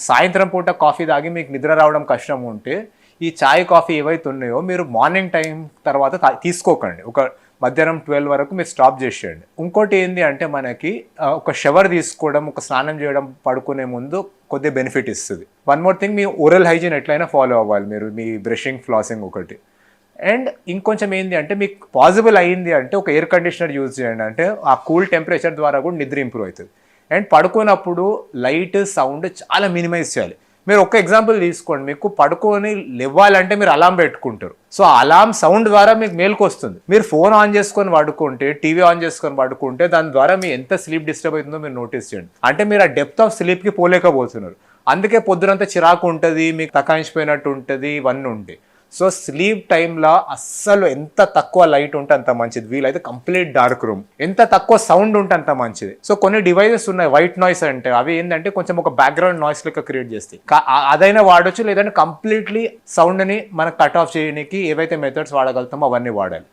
సాయంత్రం పూట కాఫీ తాగి మీకు నిద్ర రావడం కష్టం ఉంటే ఈ చాయ్ కాఫీ ఏవైతే ఉన్నాయో మీరు మార్నింగ్ టైం తర్వాత తీసుకోకండి. ఒక మధ్యాహ్నం 12 వరకు మీరు స్టాప్ చేసేయండి. ఇంకోటి ఏంది అంటే మనకి ఒక షవర్ తీసుకోవడం, ఒక స్నానం చేయడం పడుకునే ముందు కొద్దిగా బెనిఫిట్ ఇస్తుంది. వన్ మోర్ థింగ్, మీ ఓరల్ హైజీన్ ఎట్లయినా ఫాలో అవ్వాలి మీరు, మీ బ్రషింగ్ ఫ్లాసింగ్ ఒకటి. అండ్ ఇంకొంచెం ఏంది అంటే మీకు పాసిబుల్ అయ్యింది అంటే ఒక ఎయిర్ కండిషనర్ యూజ్ చేయండి. అంటే ఆ కూల్ టెంపరేచర్ ద్వారా కూడా నిద్ర ఇంప్రూవ్ అవుతుంది. అండ్ పడుకున్నప్పుడు లైట్ సౌండ్ చాలా మినిమైజ్ చేయాలి. మీరు ఒక ఎగ్జాంపుల్ తీసుకోండి, మీకు పడుకొని లేవాలంటే మీరు అలారం పెట్టుకుంటారు. సో అలారం సౌండ్ ద్వారా మీకు మేలుకు వస్తుంది. మీరు ఫోన్ ఆన్ చేసుకొని పడుకుంటే, టీవీ ఆన్ చేసుకొని పడుకుంటే దాని ద్వారా మీ ఎంత స్లీప్ డిస్టర్బ్ అవుతుందో మీరు నోటీస్ చేయండి. అంటే మీరు ఆ డెప్త్ ఆఫ్ స్లీప్కి పోలేకపోతున్నారు. అందుకే పొద్దునంతా చిరాకు ఉంటుంది, మీకు తకాయించిపోయినట్టు ఉంటుంది, ఇవన్నీ ఉంటాయి. సో స్లీప్ టైంలో అస్సలు ఎంత తక్కువ లైట్ ఉంటే అంత మంచిది. వీలైతే కంప్లీట్ డార్క్ రూమ్, ఎంత తక్కువ సౌండ్ ఉంటే అంత మంచిది. సో కొన్ని డివైజెస్ ఉన్నాయి వైట్ నాయిస్ అంటే, అవి ఏంటంటే కొంచెం ఒక బ్యాక్గ్రౌండ్ నాయిస్ లెక్క క్రియేట్ చేస్తాయి. అదైనా వాడొచ్చు, లేదంటే కంప్లీట్లీ సౌండ్ని మనకు కట్ ఆఫ్ చేయడానికి ఏవైతే మెథడ్స్ వాడగలుగుతామో అవన్నీ వాడాలి.